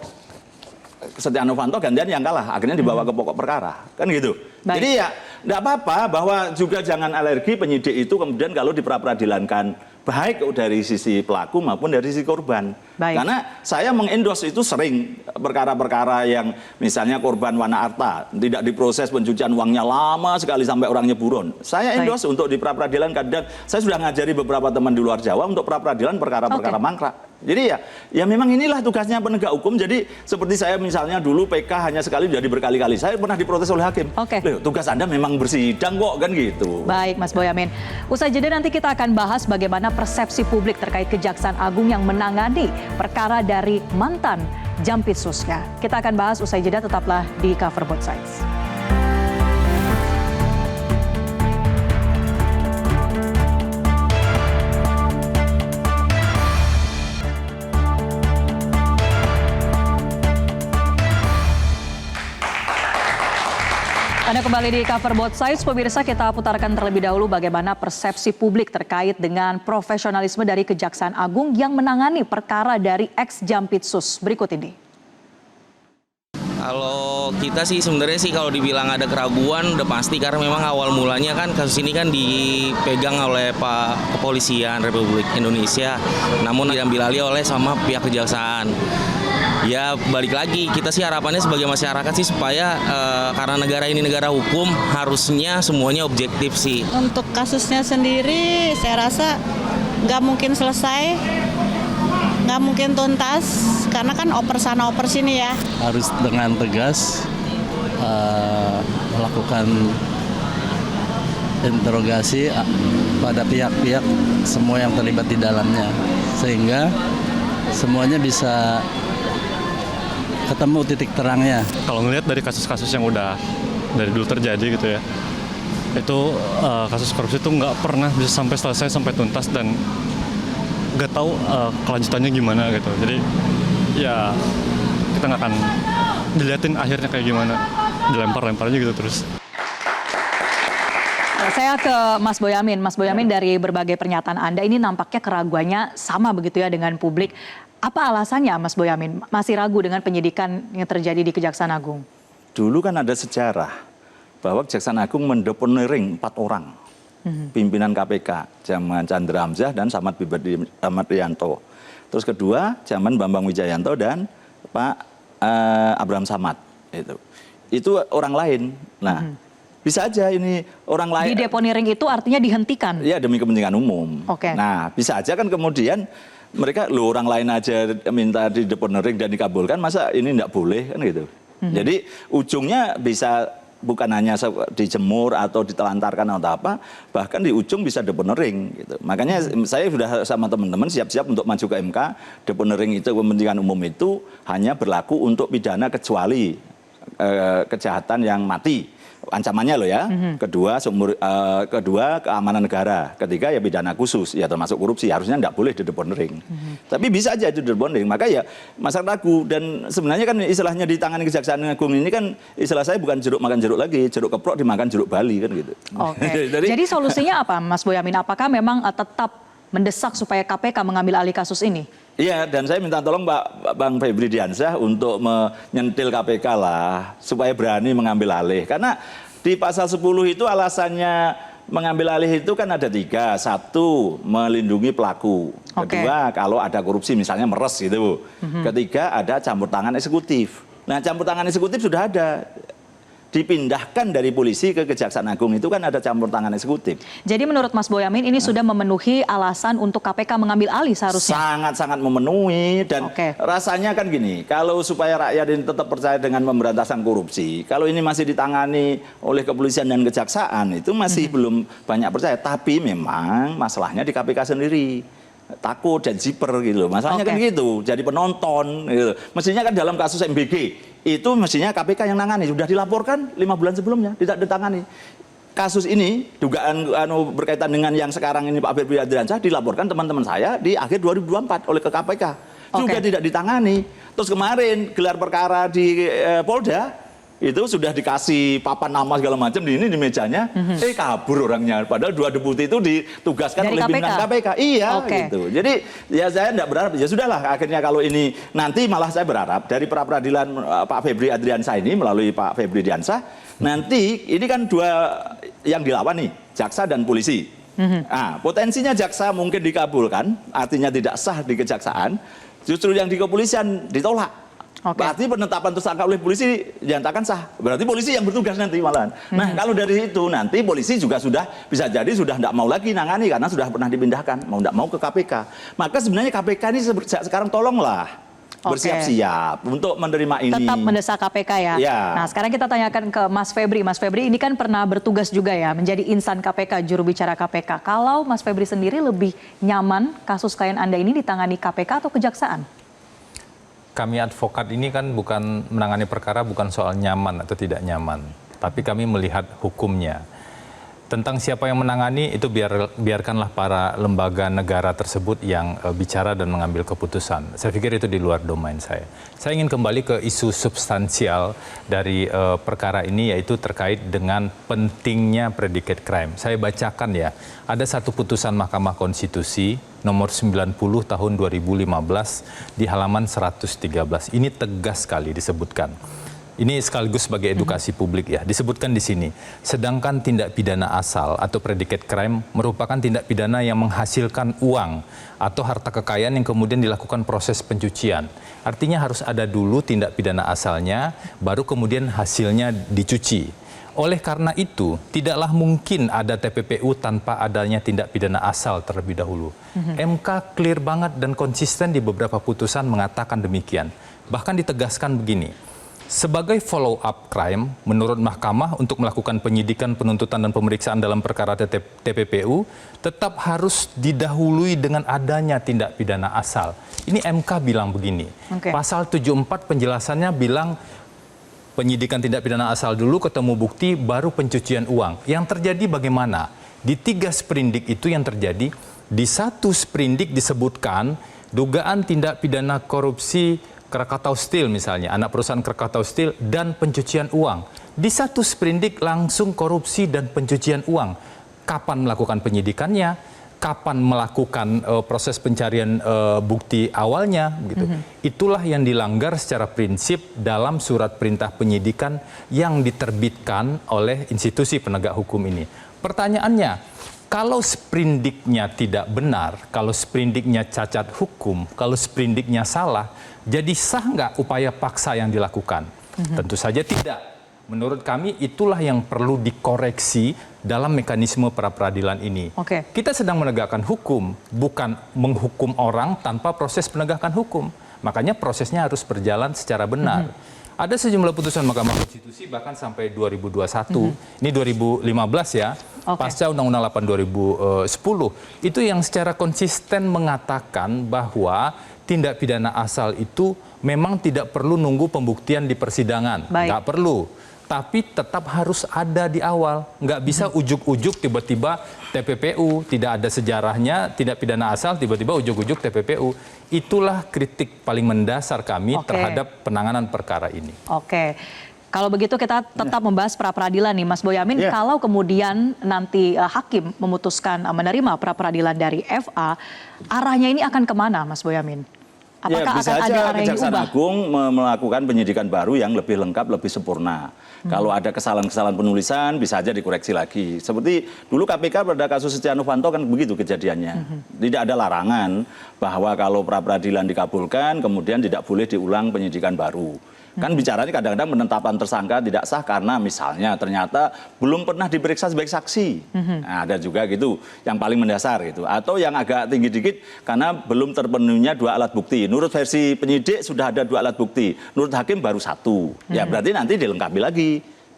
Setia Novanto gantian yang kalah, akhirnya dibawa ke pokok perkara, kan gitu. Jadi ya enggak apa-apa bahwa juga jangan alergi penyidik itu kemudian kalau diperadilankan baik dari sisi pelaku maupun dari sisi korban. Karena saya mengendorse itu sering perkara-perkara yang misalnya korban Wana Arta tidak diproses pencucian uangnya lama sekali sampai orangnya buron. Saya endorse untuk diperadilankan dan saya sudah ngajari beberapa teman di luar Jawa untuk pra-peradilan perkara-perkara mangkrak. Jadi ya memang inilah tugasnya penegak hukum. Jadi seperti saya misalnya dulu PK hanya sekali jadi berkali-kali. Saya pernah diprotes oleh hakim. Loh, tugas Anda memang bersidang kok kan gitu. Baik Mas Boyamin. Usai jeda nanti kita akan bahas bagaimana persepsi publik terkait Kejaksaan Agung yang menangani perkara dari mantan Jampitsusnya. Kita akan bahas usai jeda, tetaplah di Cover Both Sides. Anda kembali di Cover Both Sides, pemirsa. Kita putarkan terlebih dahulu bagaimana persepsi publik terkait dengan profesionalisme dari Kejaksaan Agung yang menangani perkara dari ex-Jampitsus. Berikut ini. Kalau kita sih sebenarnya sih kalau dibilang ada keraguan udah pasti, karena memang awal mulanya kan kasus ini kan dipegang oleh Pak Kepolisian Republik Indonesia, namun diambil alih oleh sama pihak Kejaksaan. Ya balik lagi, kita sih harapannya sebagai masyarakat sih supaya karena negara ini negara hukum harusnya semuanya objektif sih. Untuk kasusnya sendiri saya rasa nggak mungkin selesai, nggak mungkin tuntas karena kan oper sana oper sini ya. Harus dengan tegas melakukan interogasi pada pihak-pihak semua yang terlibat di dalamnya sehingga semuanya bisa ketemu titik terangnya. Kalau ngelihat dari kasus-kasus yang udah dari dulu terjadi gitu ya, itu kasus korupsi itu nggak pernah bisa sampai selesai, sampai tuntas, dan nggak tahu kelanjutannya gimana gitu. Jadi ya kita nggak akan dilihatin akhirnya kayak gimana, dilempar-lempar aja gitu terus. Saya ke Mas Boyamin. Mas Boyamin, dari berbagai pernyataan Anda ini nampaknya keraguannya sama begitu ya dengan publik. Apa alasannya Mas Boyamin masih ragu dengan penyidikan yang terjadi di Kejaksaan Agung? Dulu kan ada sejarah bahwa Kejaksaan Agung mendeponering 4 orang pimpinan KPK, zaman Chandra Hamzah dan Samad Priyanto. Terus kedua, zaman Bambang Wijayanto dan Pak Abraham Samad. Itu orang lain. Nah, bisa aja ini orang lain. Di deponering itu artinya dihentikan? Iya, demi kepentingan umum. Oke. Nah, bisa aja kan kemudian mereka, orang lain aja minta di deponering dan dikabulkan, masa ini enggak boleh kan gitu. Jadi ujungnya bisa bukan hanya dijemur atau ditelantarkan atau apa, bahkan di ujung bisa deponering gitu. Makanya saya sudah sama teman-teman siap-siap untuk maju ke MK. Deponering itu, kepentingan umum itu hanya berlaku untuk pidana kecuali kejahatan yang mati. Ancamannya loh ya. Kedua keamanan negara. Ketiga ya pidana khusus, ya termasuk korupsi. Harusnya tidak boleh di deponering. Tapi bisa aja itu deponering. Maka ya masyarakat ragu. Dan sebenarnya kan istilahnya di tangan Kejaksaan Agung ini kan istilah saya bukan jeruk makan jeruk lagi. Jeruk keprok dimakan jeruk Bali kan gitu. Oke. Jadi solusinya apa Mas Boyamin? Apakah memang tetap mendesak supaya KPK mengambil alih kasus ini? Iya, dan saya minta tolong Bang Febri Diansyah untuk menyentil KPK lah, supaya berani mengambil alih. Karena di pasal 10 itu alasannya mengambil alih itu kan ada 3. 1, melindungi pelaku. Kedua, kalau ada korupsi misalnya meres gitu. Ketiga, ada campur tangan eksekutif. Nah, campur tangan eksekutif sudah ada. Dipindahkan dari polisi ke Kejaksaan Agung itu kan ada campur tangan eksekutif. Jadi menurut Mas Boyamin ini sudah memenuhi alasan untuk KPK mengambil alih seharusnya? Sangat-sangat memenuhi dan rasanya kan gini, kalau supaya rakyat ini tetap percaya dengan pemberantasan korupsi, kalau ini masih ditangani oleh kepolisian dan kejaksaan itu masih belum banyak percaya. Tapi memang masalahnya di KPK sendiri. Takut dan ziper gitu loh. Masalahnya kan gitu, jadi penonton gitu. Mestinya kan dalam kasus MBG itu mestinya KPK yang nangani, sudah dilaporkan 5 bulan sebelumnya, tidak ditangani. Kasus ini dugaan berkaitan dengan yang sekarang ini Pak Febri Diansyah dilaporkan teman-teman saya di akhir 2024 oleh ke KPK. Juga tidak ditangani. Terus kemarin gelar perkara di Polda itu sudah dikasih papan nama segala macam di mejanya, kabur orangnya. Padahal 2 deputi itu ditugaskan dari oleh pimpinan KPK. Iya, gitu. Jadi ya saya tidak berharap, ya sudahlah. Akhirnya kalau ini nanti malah saya berharap dari pra peradilan Pak Febri Adriansyah ini melalui Pak Febri Diansyah, nanti ini kan 2 yang dilawan nih, jaksa dan polisi. Nah, potensinya jaksa mungkin dikabulkan, artinya tidak sah di kejaksaan. Justru yang di kepolisian ditolak. Berarti penetapan tersangka oleh polisi dinyatakan sah. Berarti polisi yang bertugas nanti malahan. Nah, kalau dari itu nanti polisi juga sudah bisa jadi sudah tidak mau lagi nangani karena sudah pernah dipindahkan, mau tidak mau ke KPK. Maka sebenarnya KPK ini sekarang tolonglah bersiap-siap untuk menerima ini. Tetap mendesak KPK ya. Nah, sekarang kita tanyakan ke Mas Febri. Mas Febri ini kan pernah bertugas juga ya menjadi insan KPK, juru bicara KPK. Kalau Mas Febri sendiri lebih nyaman kasus klien Anda ini ditangani KPK atau kejaksaan? Kami advokat ini kan bukan menangani perkara bukan soal nyaman atau tidak nyaman, tapi kami melihat hukumnya. Tentang siapa yang menangani itu biarkanlah para lembaga negara tersebut yang bicara dan mengambil keputusan. Saya pikir itu di luar domain saya. Saya ingin kembali ke isu substansial dari perkara ini, yaitu terkait dengan pentingnya predicate crime. Saya bacakan ya, ada satu putusan Mahkamah Konstitusi nomor 90 tahun 2015 di halaman 113. Ini tegas sekali disebutkan. Ini sekaligus sebagai edukasi publik ya. Disebutkan di sini, sedangkan tindak pidana asal atau predicate crime merupakan tindak pidana yang menghasilkan uang atau harta kekayaan yang kemudian dilakukan proses pencucian. Artinya harus ada dulu tindak pidana asalnya, baru kemudian hasilnya dicuci. Oleh karena itu, tidaklah mungkin ada TPPU tanpa adanya tindak pidana asal terlebih dahulu. MK clear banget dan konsisten di beberapa putusan mengatakan demikian. Bahkan ditegaskan begini, sebagai follow up crime, menurut Mahkamah untuk melakukan penyidikan, penuntutan, dan pemeriksaan dalam perkara TPPU, tetap harus didahului dengan adanya tindak pidana asal. Ini MK bilang begini. Pasal 74 penjelasannya bilang penyidikan tindak pidana asal dulu, ketemu bukti, baru pencucian uang. Yang terjadi bagaimana? Di 3 sprindik itu yang terjadi, di 1 sprindik disebutkan dugaan tindak pidana korupsi Krakatau Steel misalnya, anak perusahaan Krakatau Steel dan pencucian uang. Di 1 sprindik langsung korupsi dan pencucian uang. kapan melakukan penyidikannya, kapan melakukan proses pencarian bukti awalnya, gitu. Itulah yang dilanggar secara prinsip dalam surat perintah penyidikan yang diterbitkan oleh institusi penegak hukum ini. Pertanyaannya, kalau sprindiknya tidak benar, kalau sprindiknya cacat hukum, kalau sprindiknya salah, jadi sah nggak upaya paksa yang dilakukan? Tentu saja tidak. Menurut kami itulah yang perlu dikoreksi dalam mekanisme pra-peradilan ini. Kita sedang menegakkan hukum, bukan menghukum orang tanpa proses penegakan hukum. Makanya prosesnya harus berjalan secara benar. Ada sejumlah putusan Mahkamah Konstitusi bahkan sampai 2021, ini 2015 ya, pasca Undang-Undang 8 2010, itu yang secara konsisten mengatakan bahwa tindak pidana asal itu memang tidak perlu nunggu pembuktian di persidangan, nggak perlu. Tapi tetap harus ada di awal. Nggak bisa ujuk-ujuk tiba-tiba TPPU, tidak ada sejarahnya, tindak pidana asal, tiba-tiba ujuk-ujuk TPPU. Itulah kritik paling mendasar kami terhadap penanganan perkara ini. Kalau begitu kita tetap membahas pra-peradilan nih Mas Boyamin. Kalau kemudian nanti hakim memutuskan menerima pra-peradilan dari FA, arahnya ini akan kemana Mas Boyamin? Apakah bisa akan ada aja arah yang Kejaksaan diubah? Agung melakukan penyidikan baru yang lebih lengkap, lebih sempurna. Kalau ada kesalahan-kesalahan penulisan, bisa aja dikoreksi lagi. Seperti dulu KPK pada kasus Setia Novanto kan begitu kejadiannya. Tidak ada larangan bahwa kalau pra-peradilan dikabulkan, kemudian tidak boleh diulang penyidikan baru. Kan bicaranya kadang-kadang penetapan tersangka tidak sah karena misalnya ternyata belum pernah diperiksa sebagai saksi. Nah, ada juga gitu yang paling mendasar gitu. Atau yang agak tinggi dikit karena belum terpenuhinya 2 alat bukti. Menurut versi penyidik sudah ada 2 alat bukti. Menurut hakim baru 1. Ya berarti nanti dilengkapi lagi.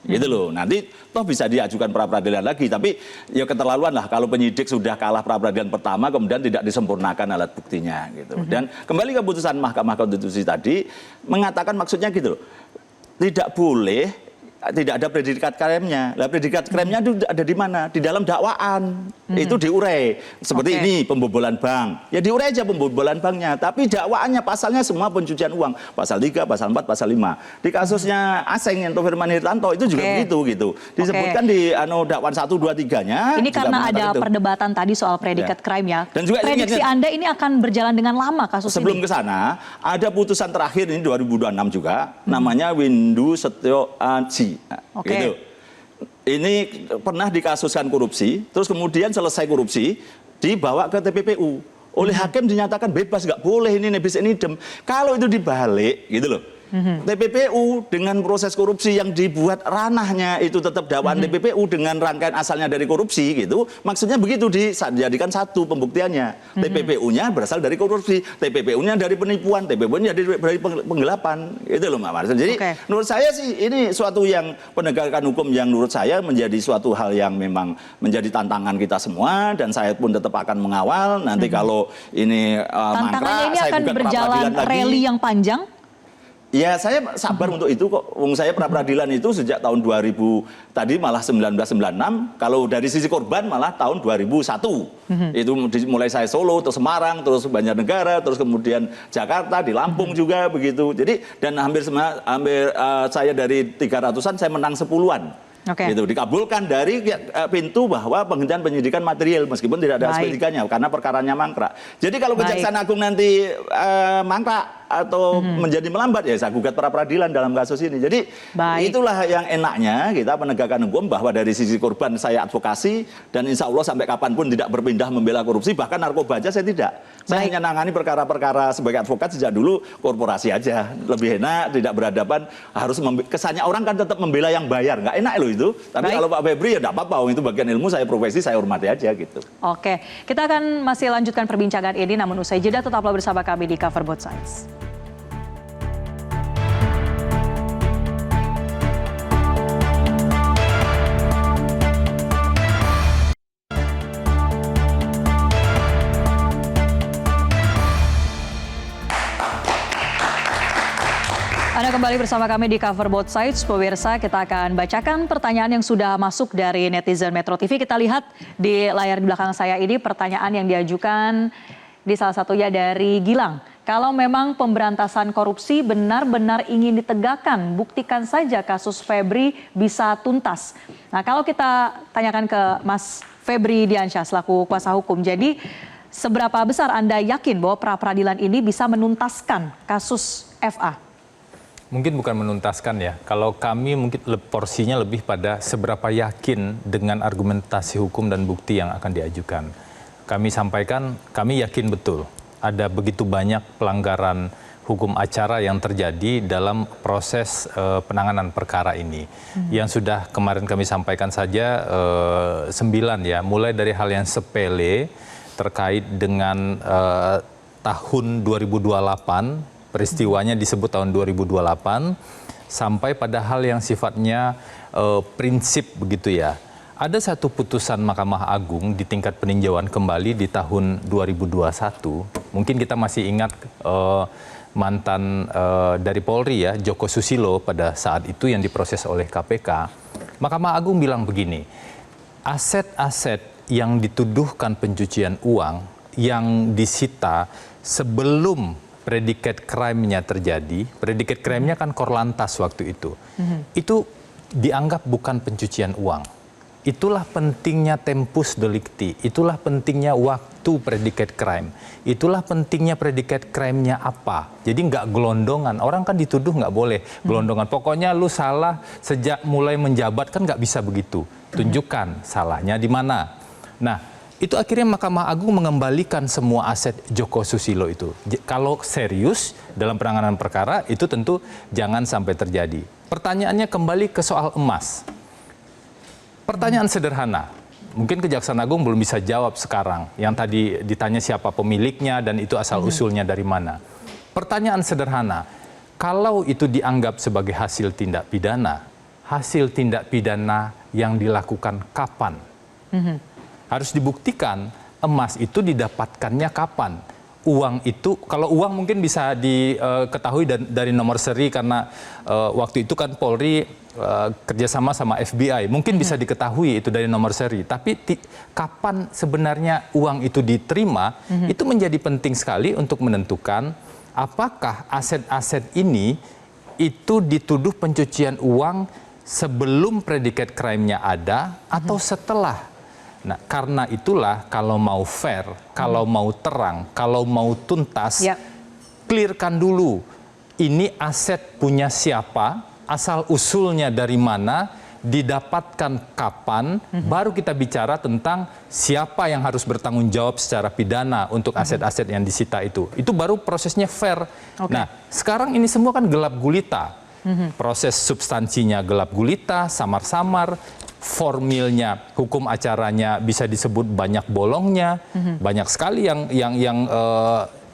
Gitu loh. Nanti toh bisa diajukan pra-peradilan lagi. Tapi ya keterlaluan lah kalau penyidik sudah kalah pra-peradilan pertama kemudian tidak disempurnakan alat buktinya gitu. Dan kembali ke putusan Mahkamah Konstitusi tadi mengatakan maksudnya gitu loh. Tidak boleh tidak ada predikat kremnya. Lah predikat kremnya itu ada di mana? Di dalam dakwaan. Itu diurai. Seperti ini pembobolan bank. Ya diurai aja pembobolan banknya. Tapi dakwaannya pasalnya semua pencucian uang. Pasal 3, pasal 4, pasal 5. Di kasusnya Aseng yang Firman Hirtanto itu juga begitu gitu. Disebutkan di dakwaan 1, 2, 3-nya. Ini karena ada perdebatan tadi soal predikat crime ya. Dan juga prediksi Anda ini akan berjalan dengan lama kasus sebelum ini. Sebelum ke sana, ada putusan terakhir ini 2026 juga. Namanya Windu Setio Aji. Gitu. Ini pernah dikasuskan korupsi, terus kemudian selesai korupsi dibawa ke TPPU. Oleh hakim dinyatakan bebas, nggak boleh ini nebis ini idem. Kalau itu dibalik, gitu loh. TPPU dengan proses korupsi yang dibuat ranahnya itu tetap dakwaan TPPU dengan rangkaian asalnya dari korupsi gitu. Maksudnya begitu dijadikan satu pembuktiannya. TPPU-nya berasal dari korupsi, TPPU-nya dari penipuan, TPPU-nya dari penggelapan. Itu loh Mbak Marcel. Jadi menurut saya sih ini suatu yang penegakan hukum yang menurut saya menjadi suatu hal yang memang menjadi tantangan kita semua dan saya pun tetap akan mengawal nanti kalau ini tantangannya ini akan berjalan rally yang panjang. Ya saya sabar untuk itu kok. Saya pra-peradilan itu sejak tahun 2000 tadi malah 1996. Kalau dari sisi korban malah tahun 2001. Itu mulai saya Solo, terus Semarang, terus Banjarnegara, terus kemudian Jakarta, di Lampung juga begitu. Jadi dan hampir saya dari 300-an saya menang 10-an. Gitu, dikabulkan dari pintu bahwa penghentian penyidikan material meskipun tidak ada SP3-nya karena perkaranya mangkrak. Jadi kalau Kejaksaan Agung nanti mangkrak atau menjadi melambat ya saya gugat pra-peradilan dalam kasus ini. Jadi itulah yang enaknya kita penegakan hukum bahwa dari sisi korban saya advokasi dan insya Allah sampai kapanpun tidak berpindah membela korupsi bahkan narkoba aja saya tidak. Saya hanya nangani perkara-perkara sebagai advokat sejak dulu korporasi aja lebih enak tidak berhadapan harus kesannya orang kan tetap membela yang bayar nggak enak loh itu. Tapi kalau Pak Febri ya tidak apa-apa itu bagian ilmu saya profesi saya hormati aja gitu. Kita akan masih lanjutkan perbincangan ini namun usai jeda tetaplah bersama kami di Cover Both Sides. Anda kembali bersama kami di Cover Both Sides. Pemirsa, kita akan bacakan pertanyaan yang sudah masuk dari netizen Metro TV. Kita lihat di layar di belakang saya ini pertanyaan yang diajukan di salah satunya dari Gilang. Kalau memang pemberantasan korupsi benar-benar ingin ditegakkan, buktikan saja kasus Febri bisa tuntas. Nah, kalau kita tanyakan ke Mas Febri Diansyah selaku kuasa hukum. Jadi seberapa besar Anda yakin bahwa pra-peradilan ini bisa menuntaskan kasus FA? Mungkin bukan menuntaskan ya. Kalau kami mungkin porsinya lebih pada seberapa yakin dengan argumentasi hukum dan bukti yang akan diajukan. Kami sampaikan, kami yakin betul ada begitu banyak pelanggaran hukum acara yang terjadi dalam proses penanganan perkara ini. Yang sudah kemarin kami sampaikan saja 9 ya, mulai dari hal yang sepele terkait dengan tahun 2028, peristiwanya disebut tahun 2028, sampai pada hal yang sifatnya prinsip begitu ya. Ada satu putusan Mahkamah Agung di tingkat peninjauan kembali di tahun 2021, mungkin kita masih ingat mantan dari Polri ya, Joko Susilo pada saat itu yang diproses oleh KPK. Mahkamah Agung bilang begini, aset-aset yang dituduhkan pencucian uang yang disita sebelum predikat crime-nya terjadi, predikat crime-nya kan Korlantas waktu itu dianggap bukan pencucian uang. Itulah pentingnya tempus delicti, itulah pentingnya waktu predikat crime, itulah pentingnya predikat crime-nya apa. Jadi nggak gelondongan, orang kan dituduh nggak boleh gelondongan. Pokoknya lu salah sejak mulai menjabat, kan nggak bisa begitu. Tunjukkan salahnya di mana. Nah, itu akhirnya Mahkamah Agung mengembalikan semua aset Joko Susilo itu. Kalau serius dalam penanganan perkara, itu tentu jangan sampai terjadi. Pertanyaannya kembali ke soal emas. Pertanyaan sederhana, mungkin Kejaksaan Agung belum bisa jawab sekarang. Yang tadi ditanya siapa pemiliknya dan itu asal-usulnya dari mana. Pertanyaan sederhana, kalau itu dianggap sebagai hasil tindak pidana yang dilakukan kapan? Harus dibuktikan emas itu didapatkannya kapan. Uang itu, kalau uang mungkin bisa diketahui dari nomor seri karena waktu itu kan Polri kerjasama sama FBI. Mungkin bisa diketahui itu dari nomor seri. Tapi kapan sebenarnya uang itu diterima, itu menjadi penting sekali untuk menentukan apakah aset-aset ini itu dituduh pencucian uang sebelum predikat crime-nya ada atau setelah. Nah, karena itulah kalau mau fair, kalau mau terang, kalau mau tuntas, clearkan dulu ini aset punya siapa, asal usulnya dari mana, didapatkan kapan, baru kita bicara tentang siapa yang harus bertanggung jawab secara pidana untuk aset-aset yang disita itu. Itu baru prosesnya fair. Nah, sekarang ini semua kan gelap gulita. Proses substansinya gelap gulita, samar-samar. Formilnya, hukum acaranya bisa disebut banyak bolongnya, banyak sekali yang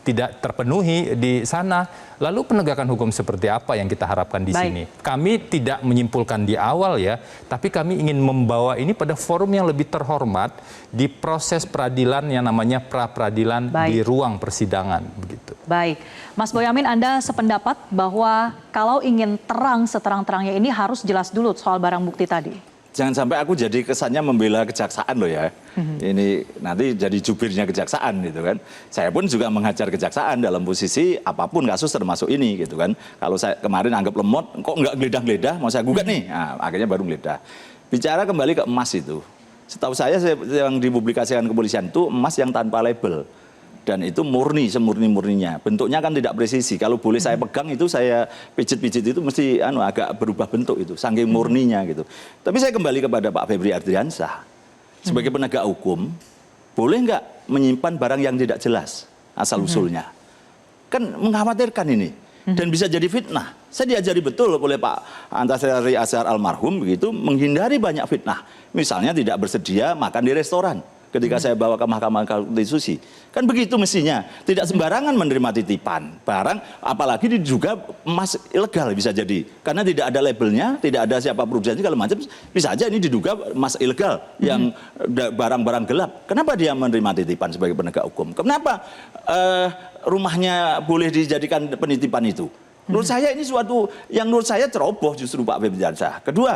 tidak terpenuhi di sana. Lalu penegakan hukum seperti apa yang kita harapkan di sini? Kami tidak menyimpulkan di awal ya, tapi kami ingin membawa ini pada forum yang lebih terhormat di proses peradilan yang namanya pra-peradilan di ruang persidangan. Begitu. Baik, Mas Boyamin, Anda sependapat bahwa kalau ingin terang seterang-terangnya ini harus jelas dulu soal barang bukti tadi. Jangan sampai aku jadi kesannya membela kejaksaan loh ya. Ini nanti jadi jubirnya kejaksaan gitu kan. Saya pun juga menghajar kejaksaan dalam posisi apapun kasus termasuk ini gitu kan. Kalau saya kemarin anggap lemot, kok nggak geledah-geledah, mau saya gugat nih. Nah, akhirnya baru geledah. Bicara kembali ke emas itu. Setahu saya yang dipublikasikan kepolisian itu emas yang tanpa label. Dan itu murni, semurni-murninya. Bentuknya kan tidak presisi. Kalau boleh saya pegang itu, saya pijit-pijit itu mesti agak berubah bentuk itu. Saking murninya gitu. Tapi saya kembali kepada Pak Febri Adriansyah. Sebagai penegak hukum, boleh nggak menyimpan barang yang tidak jelas asal-usulnya? Kan mengkhawatirkan ini. Dan bisa jadi fitnah. Saya diajari betul oleh Pak Antasari Azhar almarhum begitu, menghindari banyak fitnah. Misalnya tidak bersedia makan di restoran. Ketika saya bawa ke Mahkamah Konstitusi. Kan begitu mestinya. Tidak sembarangan menerima titipan barang, apalagi diduga emas ilegal bisa jadi. Karena tidak ada labelnya, tidak ada siapa produsen, kalau macam, bisa aja ini diduga emas ilegal yang barang-barang gelap. Kenapa dia menerima titipan sebagai penegak hukum? Kenapa rumahnya boleh dijadikan penitipan itu? Menurut saya ini suatu yang menurut saya ceroboh justru Pak Febri Diansyah. Kedua,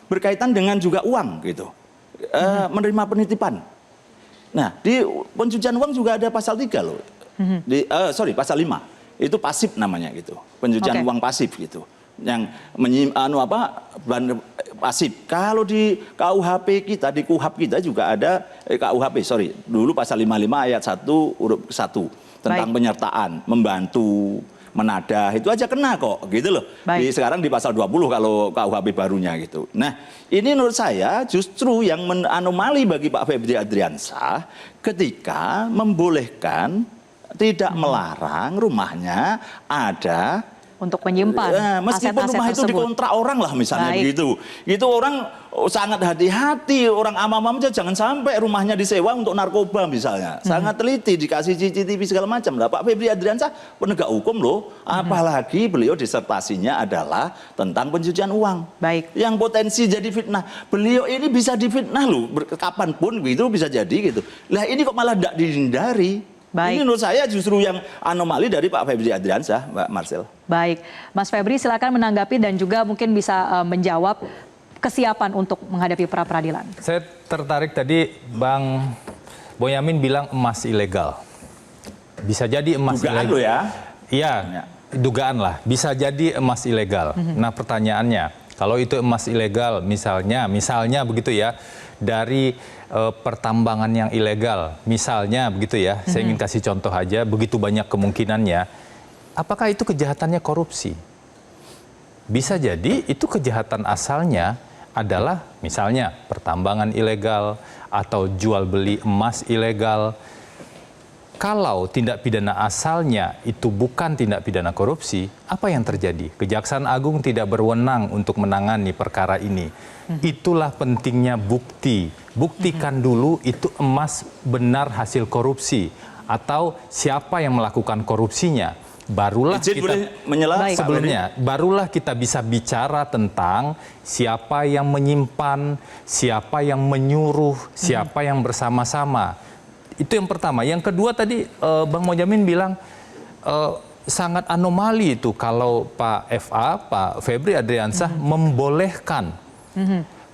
berkaitan dengan juga uang gitu. Menerima penitipan. Nah, di pencucian uang juga ada pasal 3 loh. Pasal 5. Itu pasif namanya gitu. Pencucian uang pasif gitu. pasif. Kalau di KUHP kita, di KUHP kita juga ada dulu pasal 55 ayat 1 huruf 1 tentang penyertaan, membantu, menadah, itu aja kena kok, gitu loh. Sekarang di pasal 20 kalau KUHP barunya gitu. Nah, ini menurut saya justru yang anomali bagi Pak Febri Adriansyah ketika membolehkan, tidak melarang rumahnya ada untuk menyimpan meskipun aset-aset rumah itu tersebut. dikontrak orang lah misalnya begitu. Itu orang sangat hati-hati, orang amam-amam aja jangan sampai rumahnya disewa untuk narkoba misalnya. Sangat teliti, dikasih CCTV segala macam. Lah Pak Febri Adriansyah penegak hukum loh, apalagi beliau disertasinya adalah tentang pencucian uang. Yang potensi jadi fitnah. Beliau ini bisa difitnah loh, kapanpun gitu bisa jadi gitu. Lah ini kok malah tidak dihindari. Ini menurut saya justru yang anomali dari Pak Febri Adriansyah, Mbak Marcel. Baik, Mas Febri silakan menanggapi dan juga mungkin bisa menjawab kesiapan untuk menghadapi pra peradilan. Saya tertarik tadi Bang Boyamin bilang emas ilegal. Bisa jadi emas dugaan ilegal. Lo ya? Iya, dugaan lah. Bisa jadi emas ilegal. Nah pertanyaannya, kalau itu emas ilegal misalnya begitu ya, dari pertambangan yang ilegal, misalnya begitu ya, saya ingin kasih contoh aja, begitu banyak kemungkinannya, apakah itu kejahatannya korupsi? Bisa jadi itu kejahatan asalnya adalah misalnya pertambangan ilegal atau jual beli emas ilegal. Kalau tindak pidana asalnya itu bukan tindak pidana korupsi, apa yang terjadi? Kejaksaan Agung tidak berwenang untuk menangani perkara ini. Itulah pentingnya bukti. Buktikan dulu itu emas benar hasil korupsi atau siapa yang melakukan korupsinya. Barulah barulah kita bisa bicara tentang siapa yang menyimpan, siapa yang menyuruh, siapa yang bersama-sama. Itu yang pertama. Yang kedua tadi Bang Mojamin bilang sangat anomali itu kalau Pak Febri Adriansyah membolehkan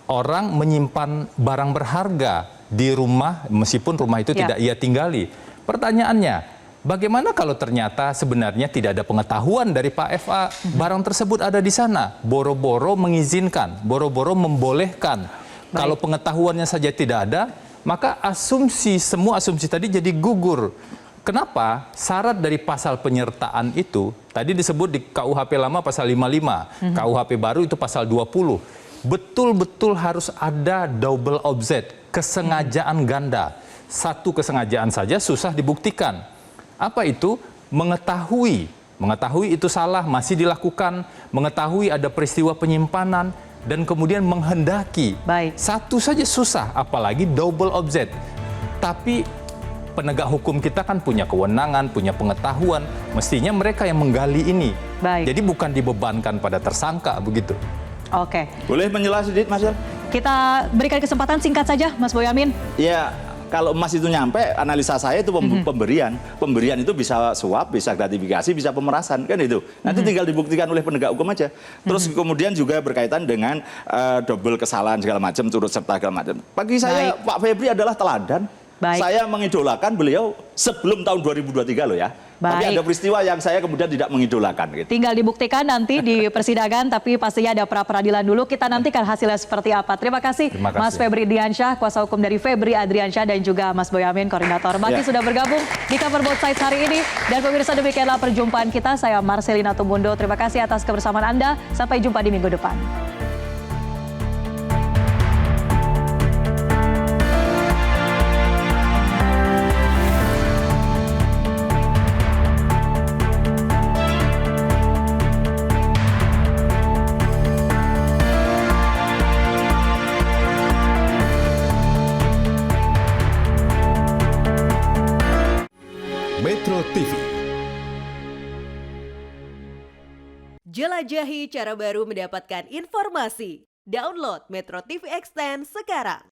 orang menyimpan barang berharga di rumah meskipun rumah itu tidak ia tinggali. Pertanyaannya, bagaimana kalau ternyata sebenarnya tidak ada pengetahuan dari Pak FA barang tersebut ada di sana? Boro-boro mengizinkan, boro-boro membolehkan. Kalau pengetahuannya saja tidak ada, maka semua asumsi tadi jadi gugur. Kenapa? Syarat dari pasal penyertaan itu, tadi disebut di KUHP lama pasal 55, KUHP baru itu pasal 20. Betul-betul harus ada double object, kesengajaan ganda. Satu kesengajaan saja susah dibuktikan. Apa itu? Mengetahui itu salah, masih dilakukan, mengetahui ada peristiwa penyimpanan, dan kemudian menghendaki. Satu saja susah, apalagi double object. Tapi penegak hukum kita kan punya kewenangan, punya pengetahuan. Mestinya mereka yang menggali ini. Jadi bukan dibebankan pada tersangka, begitu. Oke. Boleh menjelaskan sedikit, Mas? Kita berikan kesempatan singkat saja, Mas Boyamin. Ya, kalau emas itu nyampe, analisa saya itu pemberian. Pemberian itu bisa suap, bisa gratifikasi, bisa pemerasan, kan itu. Nanti tinggal dibuktikan oleh penegak hukum aja. Terus kemudian juga berkaitan dengan double kesalahan segala macam, turut serta segala macam. Bagi saya Pak Febri adalah teladan. Saya mengidolakan beliau sebelum tahun 2023 loh ya. Tapi ada peristiwa yang saya kemudian tidak mengidolakan. Gitu. Tinggal dibuktikan nanti di persidangan, tapi pastinya ada pra peradilan dulu. Kita nantikan hasilnya seperti apa. Terima kasih Mas Febri Adriansyah, kuasa hukum dari Febri Adriansyah, dan juga Mas Boyamin, koordinator Maki sudah bergabung di Cover Both Sides hari ini. Dan pemirsa, demikianlah perjumpaan kita. Saya Marcelina Tumundo. Terima kasih atas kebersamaan Anda. Sampai jumpa di minggu depan. Metro TV. Jelajahi cara baru mendapatkan informasi. Download Metro TV Extend sekarang.